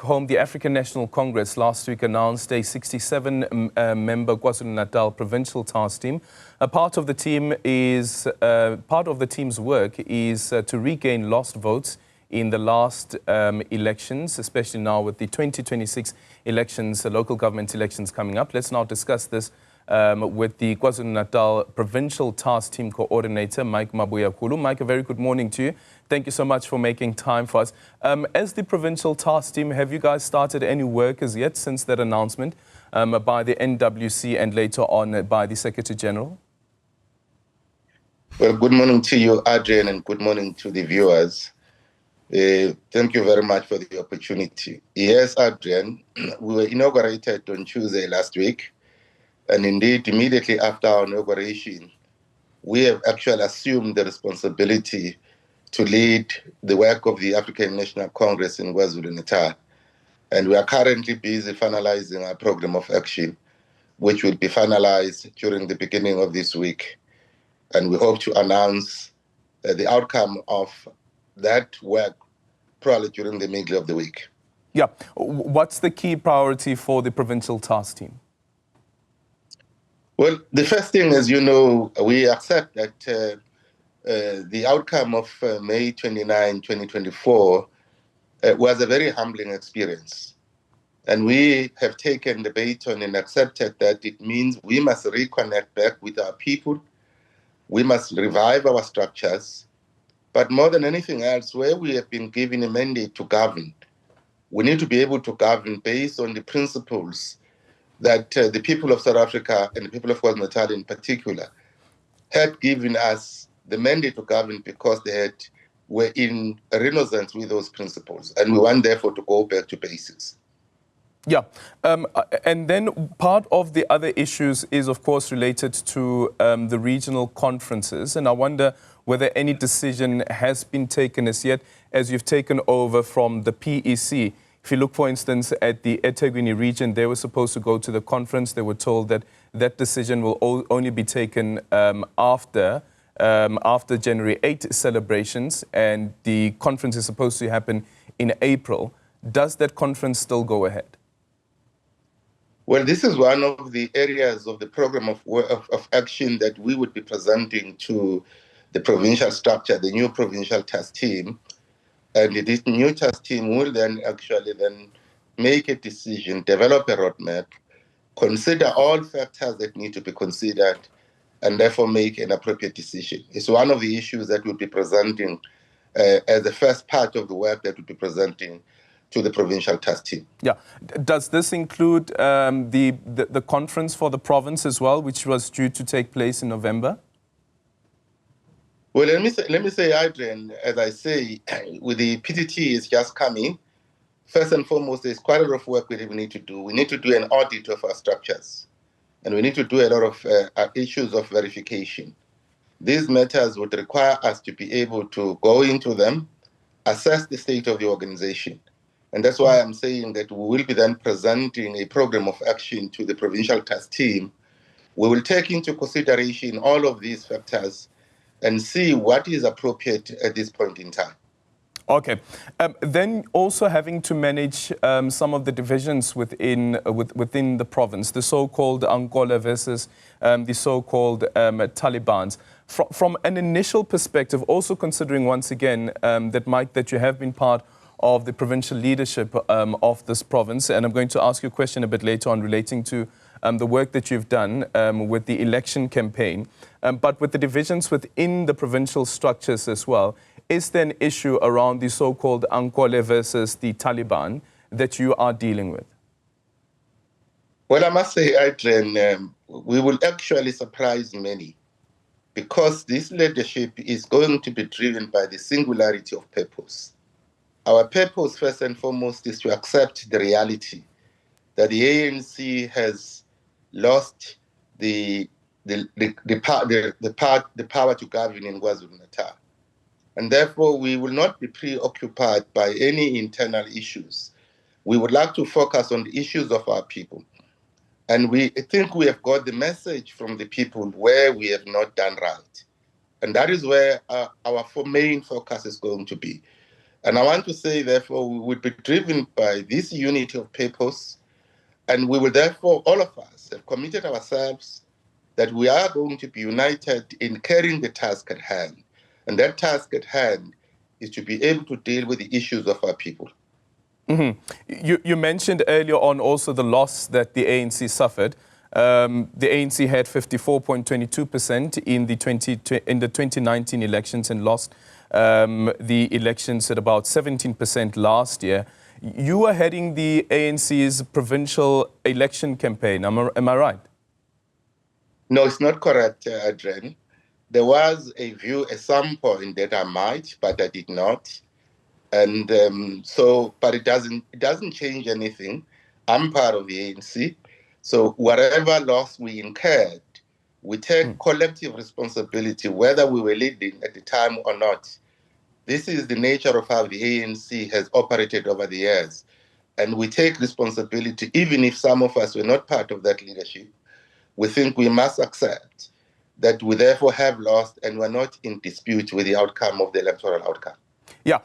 Home, the African National Congress last week announced a 67-member KwaZulu-Natal provincial task team. A part of the team's work is to regain lost votes in the last elections, especially now with the 2026 elections, local government elections coming up. Let's now discuss this with the KwaZulu-Natal Provincial Task Team Coordinator, Mike Mabuyakhulu. Mike, a very good morning to you. Thank you so much for making time for us. As the Provincial Task Team, have you guys started any work as yet since that announcement by the NWC and later on by the Secretary General? Well, good morning to you, Adrian, and good morning to the viewers. Thank you very much for the opportunity. Yes, Adrian, we were inaugurated on Tuesday last week. And indeed, immediately after our inauguration, we have actually assumed the responsibility to lead the work of the African National Congress in KwaZulu-Natal. And we are currently busy finalizing our program of action, which will be finalized during the beginning of this week. And we hope to announce the outcome of that work probably during the middle of the week. Yeah. What's the key priority for the Provincial Task Team? Well, the first thing, as you know, we accept that the outcome of May 29, 2024 was a very humbling experience. And we have taken the baton and accepted that it means we must reconnect back with our people. We must revive our structures. But more than anything else, where we have been given a mandate to govern, we need to be able to govern based on the principles that the people of South Africa and the people of KwaZulu-Natal in particular had given us the mandate to govern because they were in resonance with those principles. And we want, therefore, to go back to basics. Yeah. And then part of the other issues is, of course, related to the regional conferences. And I wonder whether any decision has been taken as yet as you've taken over from the PEC. If you look, for instance, at the eThekwini region, they were supposed to go to the conference. They were told that that decision will only be taken after January 8 celebrations, and the conference is supposed to happen in April. Does that conference still go ahead? Well, this is one of the areas of the program of action that we would be presenting to the provincial structure, the new provincial task team. And this new task team will then make a decision, develop a roadmap, consider all factors that need to be considered, and therefore make an appropriate decision. It's one of the issues that we'll be presenting as the first part of the work that we'll be presenting to the provincial task team. Yeah. Does this include the conference for the province as well, which was due to take place in November? Well, let me say, Adrian, as I say, with the PTT is just coming. First and foremost, there's quite a lot of work we need to do. We need to do an audit of our structures, and we need to do a lot of issues of verification. These matters would require us to be able to go into them, assess the state of the organization. And that's why I'm saying that we will be then presenting a program of action to the provincial task team. We will take into consideration all of these factors and see what is appropriate at this point in time. Okay. Then also having to manage some of the divisions within the province, the so-called Ankole versus the so-called Talibans. From an initial perspective, also considering once again that, Mike, that you have been part of the provincial leadership of this province, and I'm going to ask you a question a bit later on relating to the work that you've done with the election campaign, but with the divisions within the provincial structures as well, is there an issue around the so-called Ankole versus the Taliban that you are dealing with? Well, I must say, Adrian, we will actually surprise many because this leadership is going to be driven by the singularity of purpose. Our purpose, first and foremost, is to accept the reality that the ANC has lost the power to govern in KwaZulu-Natal. And therefore, we will not be preoccupied by any internal issues. We would like to focus on the issues of our people. And we think we have got the message from the people where we have not done right. And that is where our main focus is going to be. And I want to say, therefore, we would be driven by this unity of purpose, and we will therefore, all of us, have committed ourselves that we are going to be united in carrying the task at hand. And that task at hand is to be able to deal with the issues of our people. Mm-hmm. You mentioned earlier on also the loss that the ANC suffered. The ANC had 54.22% in the 2019 elections and lost the elections at about 17% last year. You were heading the ANC's provincial election campaign. Am I right? No, it's not correct, Adrian. There was a view at some point that I might, but I did not. And but it doesn't change anything. I'm part of the ANC. So whatever loss we incurred, we take collective responsibility, whether we were leading at the time or not. This is the nature of how the ANC has operated over the years. And we take responsibility, even if some of us were not part of that leadership. We think we must accept that we therefore have lost and we're not in dispute with the outcome of the electoral outcome. Yeah,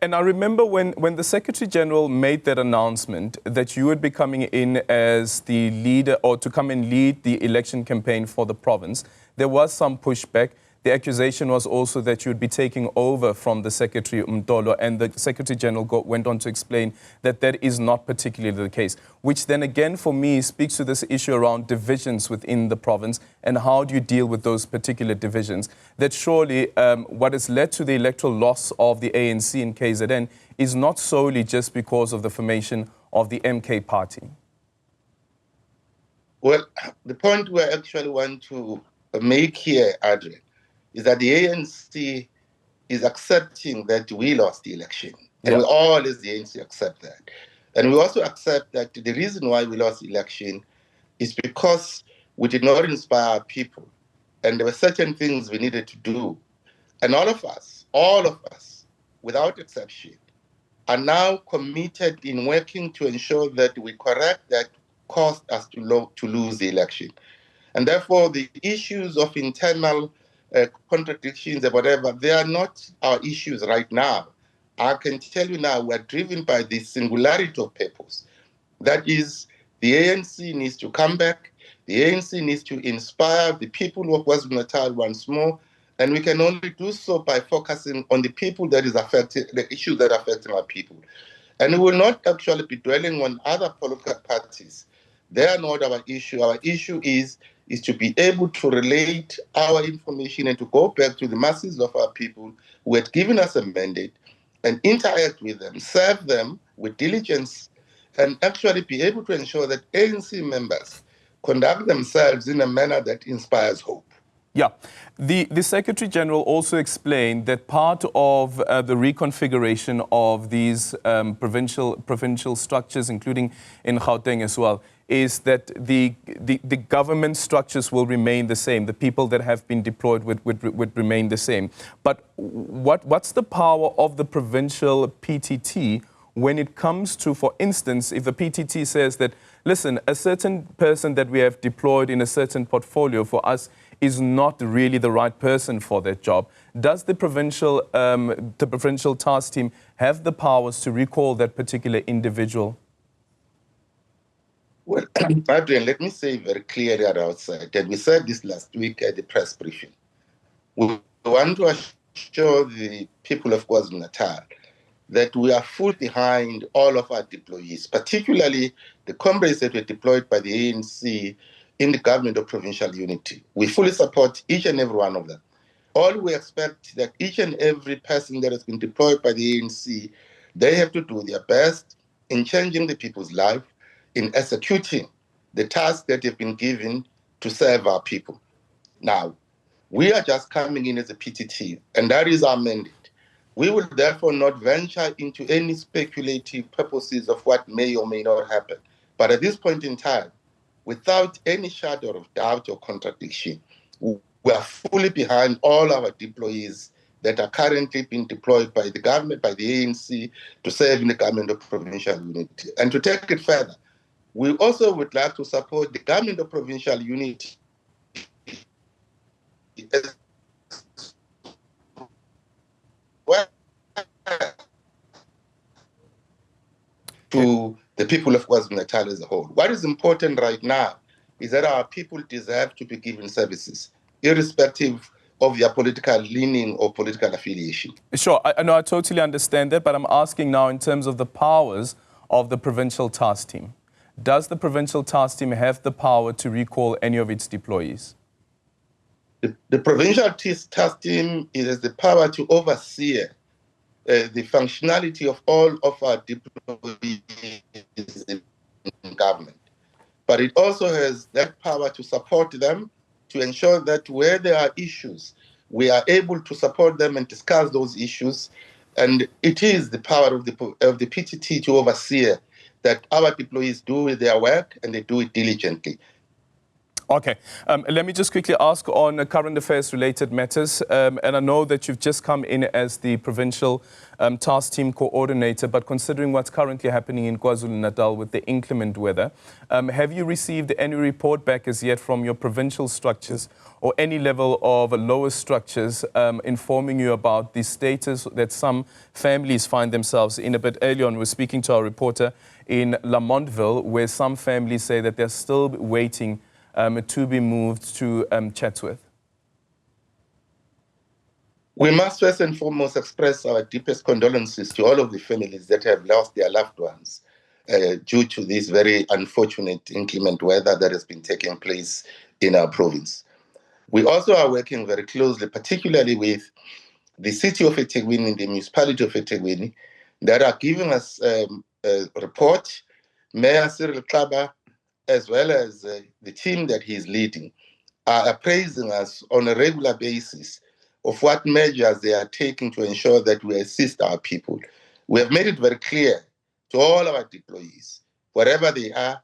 and I remember when the Secretary General made that announcement that you would be coming in as the leader or to come and lead the election campaign for the province, there was some pushback. The accusation was also that you would be taking over from the Secretary Mtolo, and the Secretary General went on to explain that that is not particularly the case, which then again for me speaks to this issue around divisions within the province and how do you deal with those particular divisions. That surely what has led to the electoral loss of the ANC and KZN is not solely just because of the formation of the MK party. Well, the point we actually want to make here, Adrian, is that the ANC is accepting that we lost the election. And we all, as the ANC, accept that. And we also accept that the reason why we lost the election is because we did not inspire people. And there were certain things we needed to do. And all of us, without exception, are now committed in working to ensure that we correct that caused us to lose the election. And therefore, the issues of internal contradictions or whatever, they are not our issues right now. I can tell you now, we're driven by the singularity of purpose. That is, the ANC needs to come back. The ANC needs to inspire the people of KwaZulu-Natal once more. And we can only do so by focusing on the people that is affected, the issues that are affecting our people. And we will not actually be dwelling on other political parties. They are not our issue. Our issue is to be able to relate our information and to go back to the masses of our people who had given us a mandate and interact with them, serve them with diligence, and actually be able to ensure that ANC members conduct themselves in a manner that inspires hope. Yeah. The Secretary General also explained that part of the reconfiguration of these provincial structures, including in Gauteng as well, is that the government structures will remain the same. The people that have been deployed would remain the same. But what's the power of the provincial PTT when it comes to, for instance, if the PTT says that, listen, a certain person that we have deployed in a certain portfolio for us is not really the right person for that job, does the provincial task team have the powers to recall that particular individual? Well, Adrian, let me say very clearly at the outset, and we said this last week at the press briefing. We want to assure the people of KwaZulu-Natal that we are full behind all of our deployees, particularly the comrades that were deployed by the ANC in the government of provincial unity. We fully support each and every one of them. All we expect that each and every person that has been deployed by the ANC, they have to do their best in changing the people's life, in executing the tasks that have been given to serve our people. Now, we are just coming in as a PTT, and that is our mandate. We will therefore not venture into any speculative purposes of what may or may not happen. But at this point in time, without any shadow of doubt or contradiction, we are fully behind all our deployees that are currently being deployed by the government, by the ANC, to serve in the government of provincial unity. And to take it further, we also would like to support the government of provincial unity as well to the people of KwaZulu-Natal as a whole. What is important right now is that our people deserve to be given services, irrespective of their political leaning or political affiliation. Sure, I know, I totally understand that, but I'm asking now in terms of the powers of the provincial task team. Does the provincial task team have the power to recall any of its deployees? The provincial task team has the power to oversee the functionality of all of our deployees in government. But it also has that power to support them, to ensure that where there are issues, we are able to support them and discuss those issues. And it is the power of the PTT to oversee that our deployees do their work and they do it diligently. Okay. Let me just quickly ask on current affairs related matters. And I know that you've just come in as the provincial task team coordinator, but considering what's currently happening in KwaZulu-Natal with the inclement weather, have you received any report back as yet from your provincial structures or any level of lower structures informing you about the status that some families find themselves in? A bit earlier on, we're speaking to our reporter in Lamontville, where some families say that they're still waiting to be moved to Chatsworth? We must first and foremost express our deepest condolences to all of the families that have lost their loved ones due to this very unfortunate inclement weather that has been taking place in our province. We also are working very closely, particularly with the city of eThekwini and the municipality of eThekwini, that are giving us a report. Mayor Cyril Kaba, as well as the team that he's leading, are appraising us on a regular basis of what measures they are taking to ensure that we assist our people. We have made it very clear to all our deployees, wherever they are,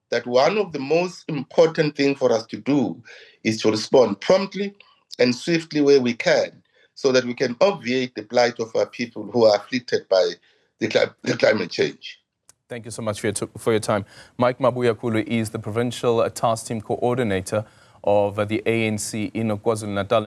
that one of the most important things for us to do is to respond promptly and swiftly where we can, so that we can obviate the plight of our people who are afflicted by the climate change. Thank you so much for your time. Mike Mabuyakhulu is the provincial task team coordinator of the ANC in KwaZulu-Natal.